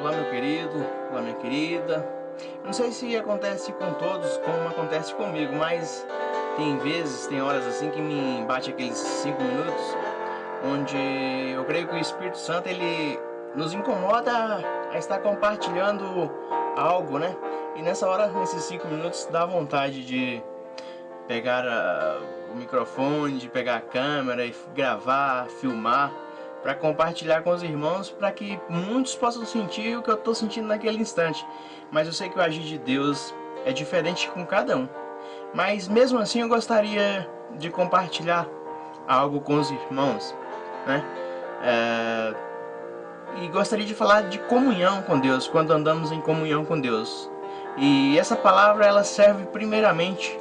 Olá meu querido, olá minha querida. Não sei se acontece com todos como acontece comigo, mas tem vezes, tem horas assim que me bate aqueles 5 minutos onde eu creio que o Espírito Santo ele nos incomoda a estar compartilhando algo, né? E nessa hora, nesses 5 minutos, dá vontade de pegar o microfone, de pegar a câmera e gravar, filmar, para compartilhar com os irmãos, para que muitos possam sentir o que eu estou sentindo naquele instante. Mas eu sei que o agir de Deus é diferente com cada um. Mas mesmo assim eu gostaria de compartilhar algo com os irmãos, né? E gostaria de falar de comunhão com Deus, quando andamos em comunhão com Deus. E essa palavra ela serve primeiramente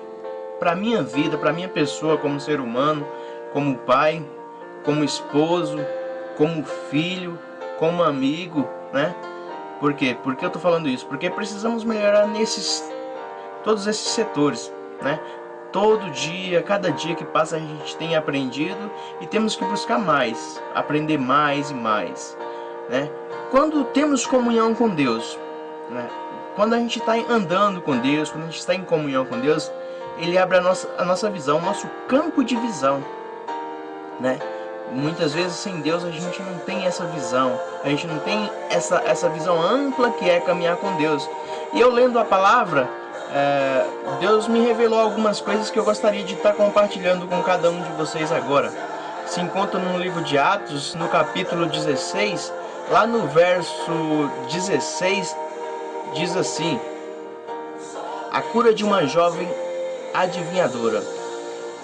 para a minha vida, para a minha pessoa como ser humano, como pai, como esposo, como filho, como amigo, né? Por quê? Por que eu tô falando isso? Porque precisamos melhorar todos esses setores, né? Todo dia, cada dia que passa a gente tem aprendido e temos que buscar mais, aprender mais e mais, né? Quando temos comunhão com Deus, né? Quando a gente está andando com Deus, quando a gente está em comunhão com Deus, Ele abre a nossa visão, o nosso campo de visão, né? Muitas vezes sem Deus a gente não tem essa visão, a gente não tem essa visão ampla que é caminhar com Deus. E eu lendo a palavra, Deus me revelou algumas coisas que eu gostaria de estar compartilhando com cada um de vocês agora. Se encontra no livro de Atos, no capítulo 16, lá no verso 16, diz assim: a cura de uma jovem adivinhadora.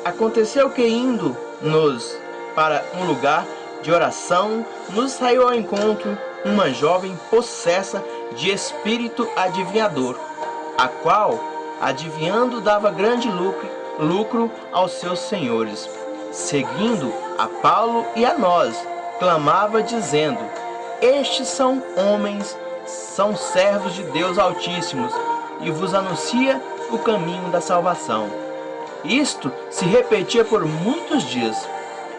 Aconteceu que indo-nos para um lugar de oração, nos saiu ao encontro uma jovem possessa de espírito adivinhador, a qual, adivinhando, dava grande lucro aos seus senhores. Seguindo a Paulo e a nós, clamava dizendo: estes são homens, são servos de Deus Altíssimos, e vos anuncia o caminho da salvação. Isto se repetia por muitos dias.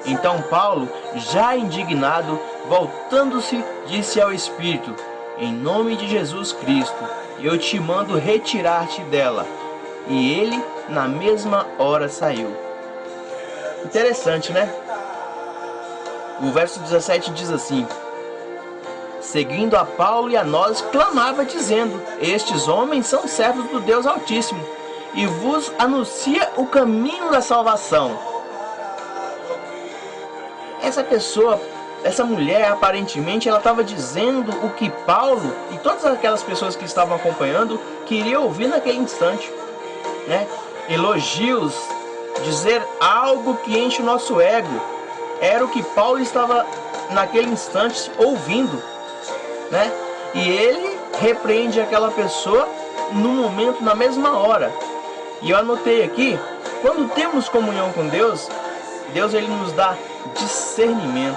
Então Paulo, já indignado, voltando-se, disse ao Espírito: em nome de Jesus Cristo, eu te mando retirar-te dela. E ele, na mesma hora, saiu. Interessante, né? O verso 17 diz assim: seguindo a Paulo e a nós, clamava dizendo: estes homens são servos do Deus Altíssimo, e vos anuncia o caminho da salvação. Essa pessoa, essa mulher, aparentemente, ela estava dizendo o que Paulo e todas aquelas pessoas que estavam acompanhando queriam ouvir naquele instante, né? Elogios, dizer algo que enche o nosso ego, era o que Paulo estava naquele instante ouvindo, né? E ele repreende aquela pessoa no momento, na mesma hora. E eu anotei aqui, quando temos comunhão com Deus, Deus ele nos dá discernimento,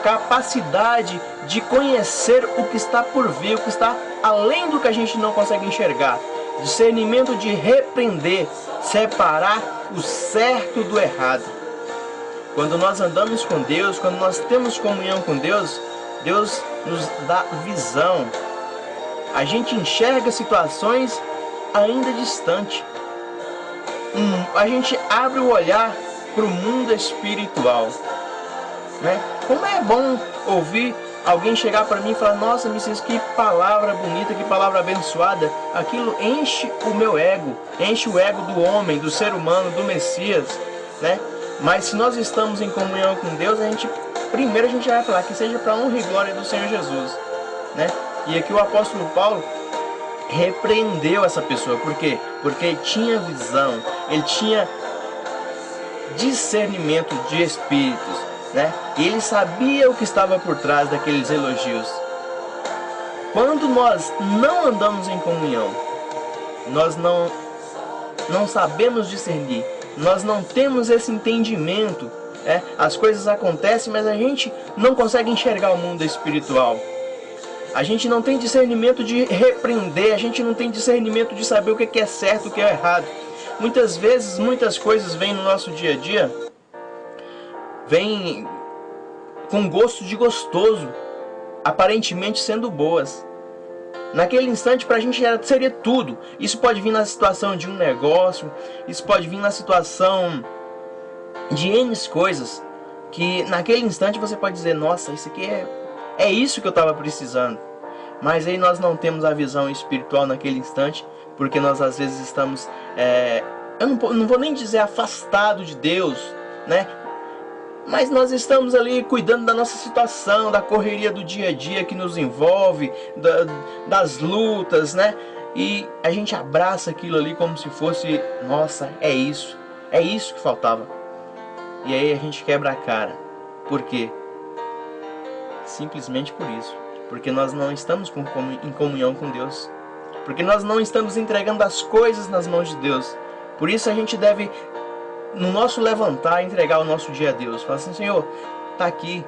capacidade de conhecer o que está por vir, o que está além do que a gente não consegue enxergar, discernimento de repreender, separar o certo do errado. Quando nós andamos com Deus, quando nós temos comunhão com Deus, Deus nos dá visão. A gente enxerga situações ainda distantes. A gente abre o olhar para o mundo espiritual, né? Como é bom ouvir alguém chegar para mim e falar: nossa, Messias, que palavra bonita, que palavra abençoada. Aquilo enche o meu ego, enche o ego do homem, do ser humano, do Messias, né? Mas se nós estamos em comunhão com Deus, primeiro a gente vai falar que seja para a honra e glória do Senhor Jesus, né? E aqui o apóstolo Paulo repreendeu essa pessoa. Por quê? Porque ele tinha visão, ele tinha discernimento de espíritos, né? E ele sabia o que estava por trás daqueles elogios. Quando nós não andamos em comunhão, nós não sabemos discernir, nós não temos esse entendimento, né? As coisas acontecem, mas a gente não consegue enxergar o mundo espiritual. A gente não tem discernimento de repreender, a gente não tem discernimento de saber o que é certo, o que é errado. Muitas vezes, muitas coisas vêm no nosso dia a dia, vêm com gosto de gostoso, aparentemente sendo boas. Naquele instante para a gente seria tudo. Isso pode vir na situação de um negócio, isso pode vir na situação de N coisas, que naquele instante você pode dizer, nossa, isso aqui é isso que eu estava precisando. Mas aí nós não temos a visão espiritual naquele instante, porque nós às vezes estamos, eu não vou nem dizer afastado de Deus, né? Mas nós estamos ali cuidando da nossa situação, da correria do dia a dia que nos envolve, das lutas, né? E a gente abraça aquilo ali como se fosse, nossa, é isso que faltava. E aí a gente quebra a cara. Por quê? Simplesmente por isso. Porque nós não estamos em comunhão com Deus. Porque nós não estamos entregando as coisas nas mãos de Deus. Por isso a gente deve, no nosso levantar, entregar o nosso dia a Deus. Fala assim, Senhor, tá aqui,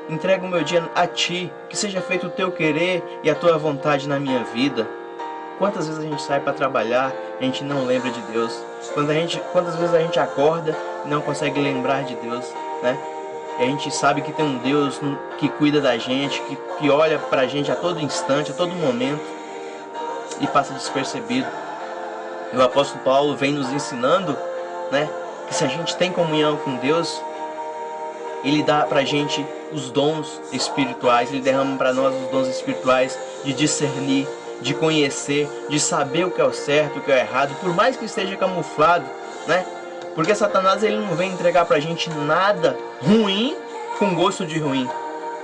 entrega o meu dia a Ti, que seja feito o Teu querer e a Tua vontade na minha vida. Quantas vezes a gente sai para trabalhar, a gente não lembra de Deus? Quantas vezes a gente acorda e não consegue lembrar de Deus, né? E a gente sabe que tem um Deus que cuida da gente, que olha pra gente a todo instante, a todo momento, e passa despercebido. E o apóstolo Paulo vem nos ensinando, né, que se a gente tem comunhão com Deus, Ele dá pra gente os dons espirituais, Ele derrama pra nós os dons espirituais de discernir, de conhecer, de saber o que é o certo, o que é o errado, por mais que esteja camuflado, né? Porque Satanás, ele não vem entregar pra gente nada ruim com gosto de ruim.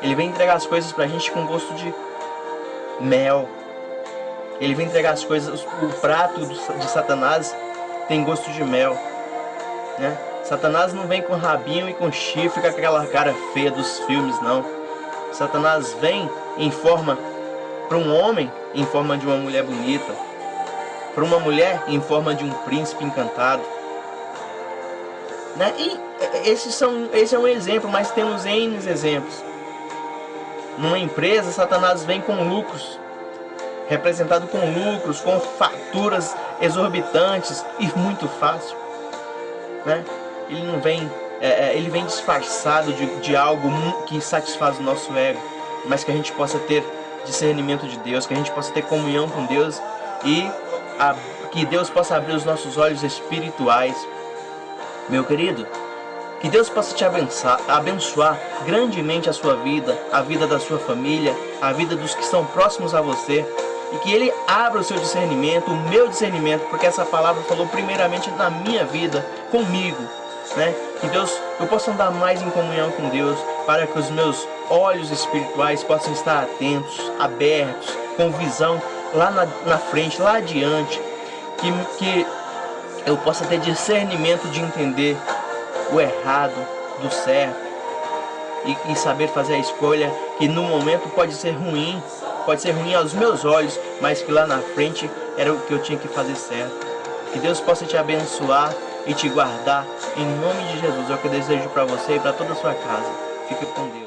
Ele vem entregar as coisas pra gente com gosto de mel. Ele vem entregar as coisas, o prato de Satanás tem gosto de mel, né? Satanás não vem com rabinho e com chifre, com aquela cara feia dos filmes, não. Satanás vem em forma, para um homem, em forma de uma mulher bonita. Para uma mulher, em forma de um príncipe encantado. Né? E esse é um exemplo, mas temos N exemplos. Numa empresa, Satanás vem com lucros, representado com lucros, com faturas exorbitantes e muito fácil, né? Ele não vem, ele vem disfarçado de algo que satisfaz o nosso ego, mas que a gente possa ter discernimento de Deus, que a gente possa ter comunhão com Deus e que Deus possa abrir os nossos olhos espirituais. Meu querido, que Deus possa te abençoar grandemente a sua vida, a vida da sua família, a vida dos que estão próximos a você, e que Ele abra o seu discernimento, o meu discernimento, porque essa palavra falou primeiramente na minha vida, comigo, né? Que eu possa andar mais em comunhão com Deus, para que os meus olhos espirituais possam estar atentos, abertos, com visão lá na frente, lá adiante, que eu possa ter discernimento de entender o errado do certo e saber fazer a escolha que no momento pode ser ruim aos meus olhos, mas que lá na frente era o que eu tinha que fazer certo. Que Deus possa te abençoar e te guardar em nome de Jesus. É o que eu desejo para você e para toda a sua casa. Fique com Deus.